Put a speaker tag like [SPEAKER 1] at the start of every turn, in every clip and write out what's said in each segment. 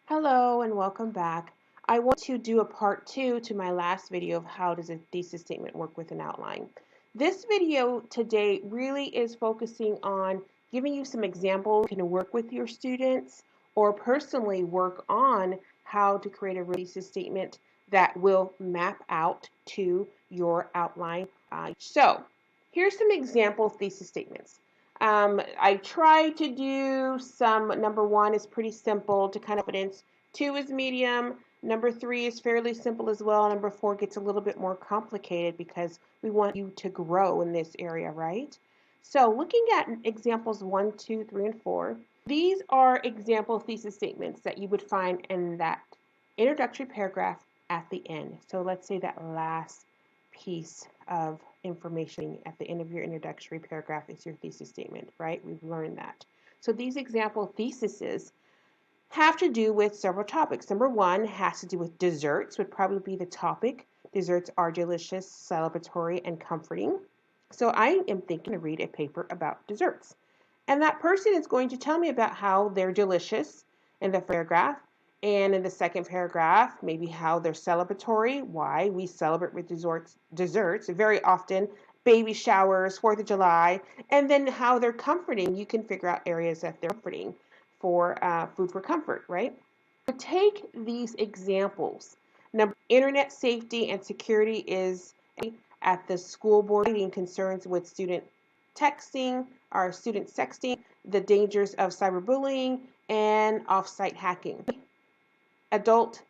[SPEAKER 1] Hello and welcome back. I want to do a part 2 to my last video of how does a thesis statement work with an outline. This video today really is focusing on giving you some examples you can work with your students or personally work on how to create a thesis statement that will map out to your outline. So here's some example thesis statements. I try to do some, number one is pretty simple to kind of evidence. Two is medium. Number three is fairly simple as well. Number four gets a little bit more complicated because we want you to grow in this area, right? So looking at examples 1, 2, 3, and 4, these are example thesis statements that you would find in that introductory paragraph at the end. So let's say that last piece of information at the end of your introductory paragraph is your thesis statement, right? We've learned that. So these example theses have to do with several topics. Number one has to do with desserts, would probably be the topic. Desserts are delicious, celebratory, and comforting. So I am thinking to read a paper about desserts. And that person is going to tell me about how they're delicious in the paragraph. And in the second paragraph, maybe how they're celebratory, why we celebrate with desserts very often, baby showers, 4th of July, and then how they're comforting. You can figure out areas that they're comforting for food for comfort, right? So take these examples. Number, internet safety and security is at the school board meeting concerns with student texting or student sexting, the dangers of cyberbullying, and off-site hacking. Adult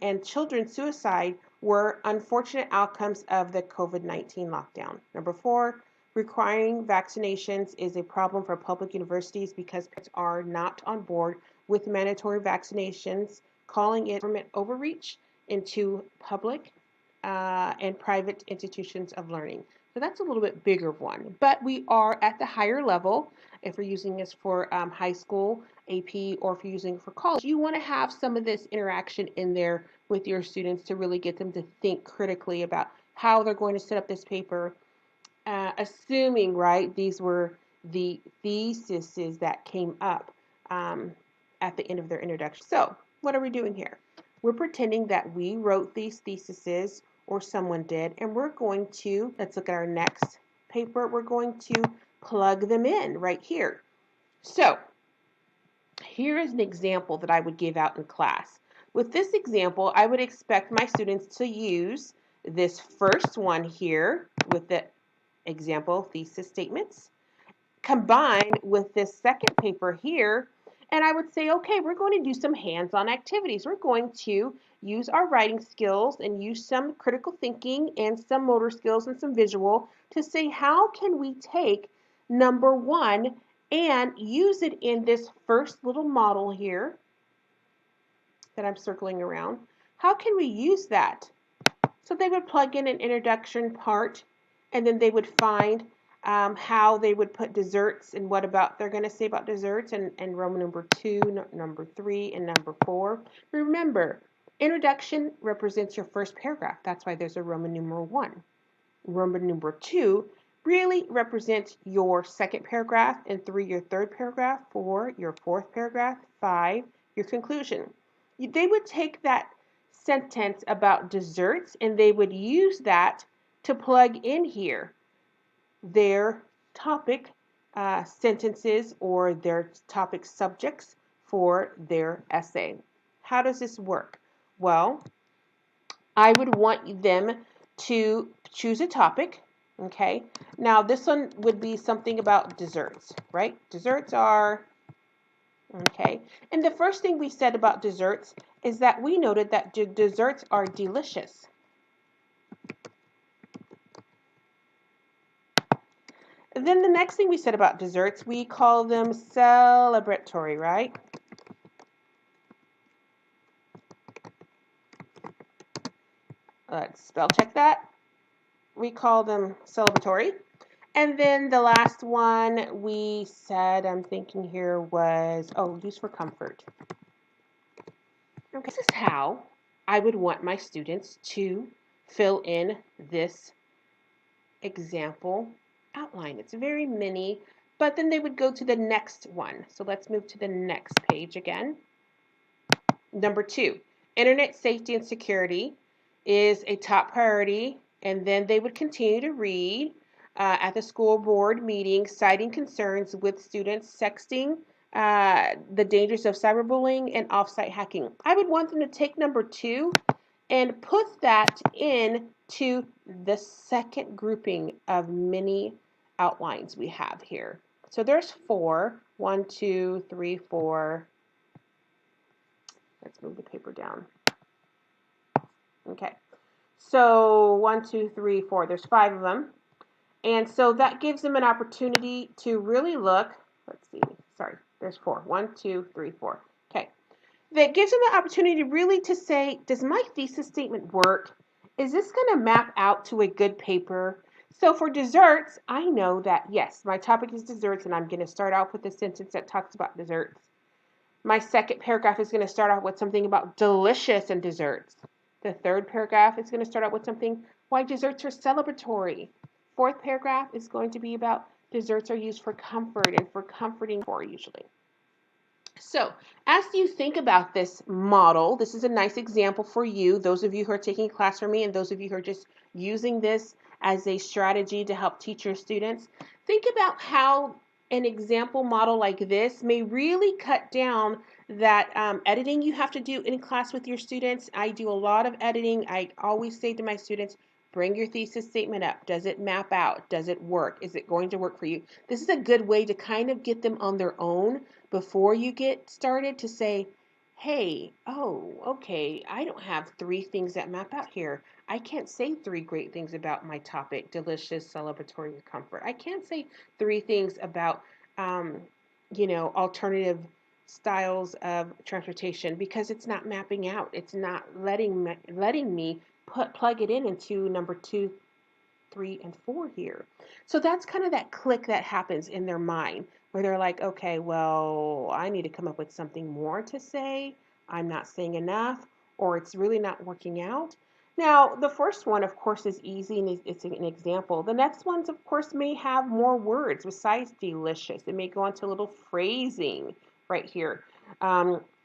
[SPEAKER 1] and children suicide were unfortunate outcomes of the COVID-19 lockdown. Number four, requiring vaccinations is a problem for public universities because parents are not on board with mandatory vaccinations, calling it government overreach into public and private institutions of learning. So that's a little bit bigger one, but we are at the higher level. If we're using this for high school, AP, or if you're using it for college, you want to have some of this interaction in there with your students to really get them to think critically about how they're going to set up this paper, assuming, right, these were the theses that came up at the end of their introduction. So what are we doing here? We're pretending that we wrote these theses or someone did, and we're going to, let's look at our next paper, we're going to plug them in right here. So here is an example that I would give out in class. With this example, I would expect my students to use this first one here with the example thesis statements combined with this second paper here. And I would say, okay, we're going to do some hands-on activities. We're going to use our writing skills and use some critical thinking and some motor skills and some visual to say, how can we take number one and use it in this first little model here that I'm circling around? How can we use that? So they would plug in an introduction part, and then they would find how they would put desserts and what about they're going to say about desserts and Roman number 2, number 3, and number 4. Remember, introduction represents your first paragraph. That's why there's a Roman numeral 1. Roman number 2 really represents your second paragraph, and 3 your third paragraph, 4 your fourth paragraph, 5 your conclusion. They would take that sentence about desserts and they would use that to plug in here their topic sentences or their topic subjects for their essay. How does this work? Well, I would want them to choose a topic. Okay, now this one would be something about desserts, right? Desserts are, okay, and the first thing we said about desserts is that we noted that desserts are delicious. Then the next thing we said about desserts, we call them celebratory, right? Let's spell check that. We call them celebratory. And then the last one we said, I'm thinking here was, use for comfort. Okay, this is how I would want my students to fill in this example outline. It's very mini, but then they would go to the next one. So let's move to the next page again. Number 2, internet safety and security is a top priority, and then they would continue to read at the school board meeting, citing concerns with students sexting, the dangers of cyberbullying, and offsite hacking. I would want them to take number 2 and put that into the second grouping of many outlines we have here. So there's 4. 1, 2, 3, 4. Let's move the paper down. Okay. So 1, 2, 3, 4. There's 5 of them. And so that gives them an opportunity to really look. Let's see. Sorry. There's 4. 1, 2, 3, 4. Okay. That gives them an opportunity really to say, does my thesis statement work? Is this going to map out to a good paper? So for desserts, I know that, yes, my topic is desserts, and I'm going to start off with a sentence that talks about desserts. My second paragraph is going to start off with something about delicious and desserts. The third paragraph is going to start out with something, why desserts are celebratory. Fourth paragraph is going to be about desserts are used for comfort and for comforting for usually. So as you think about this model, this is a nice example for you, those of you who are taking a class from me and those of you who are just using this as a strategy to help teach your students. Think about how an example model like this may really cut down that editing you have to do in class with your students. I do a lot of editing. I always say to my students, bring your thesis statement up. Does it map out? Does it work? Is it going to work for you? This is a good way to kind of get them on their own before you get started to say, hey, oh, okay, I don't have 3 things that map out here. I can't say 3 great things about my topic, delicious, celebratory, and comfort. I can't say 3 things about, alternative styles of transportation because it's not mapping out. It's not letting me plug it into number 2, 3, and 4 here. So that's kind of that click that happens in their mind where they're like, okay, well, I need to come up with something more to say. I'm not saying enough, or it's really not working out. Now, the first one, of course, is easy and it's an example. The next ones, of course, may have more words besides delicious. It may go into a little phrasing right here.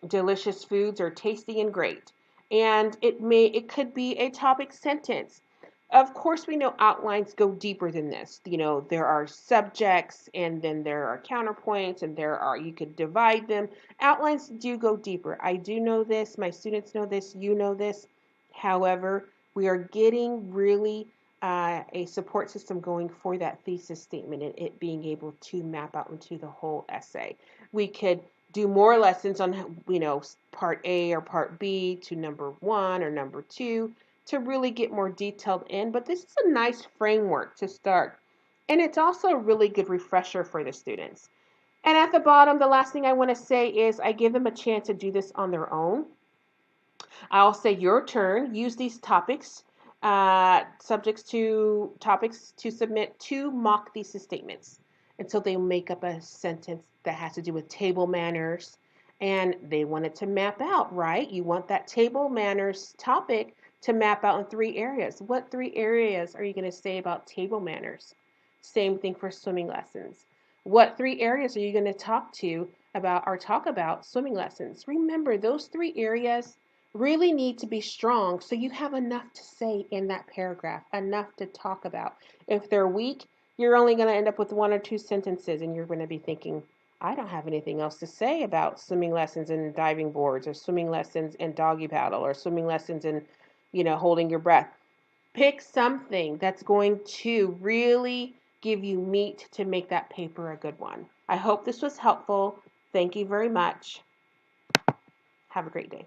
[SPEAKER 1] Delicious foods are tasty and great. And it could be a topic sentence. Of course, we know outlines go deeper than this. There are subjects and then there are counterpoints and you could divide them. Outlines do go deeper. I do know this. My students know this. You know this. However, we are getting really a support system going for that thesis statement and it being able to map out into the whole essay. We could do more lessons on, part A or part B to number 1 or number 2. To really get more detailed in, but this is a nice framework to start. And it's also a really good refresher for the students. And at the bottom, the last thing I want to say is I give them a chance to do this on their own. I'll say your turn. Use these topics, topics to submit 2 mock thesis statements. And so they make up a sentence that has to do with table manners. And they want it to map out, right? You want that table manners topic to map out in 3 areas. What 3 areas are you going to say about table manners? Same thing for swimming lessons. What 3 areas are you going to talk about swimming lessons? Remember, those 3 areas really need to be strong so you have enough to say in that paragraph, enough to talk about. If they're weak, you're only going to end up with 1 or 2 sentences and you're going to be thinking, I don't have anything else to say about swimming lessons and diving boards or swimming lessons and doggy paddle or swimming lessons and holding your breath. Pick something that's going to really give you meat to make that paper a good one. I hope this was helpful. Thank you very much. Have a great day.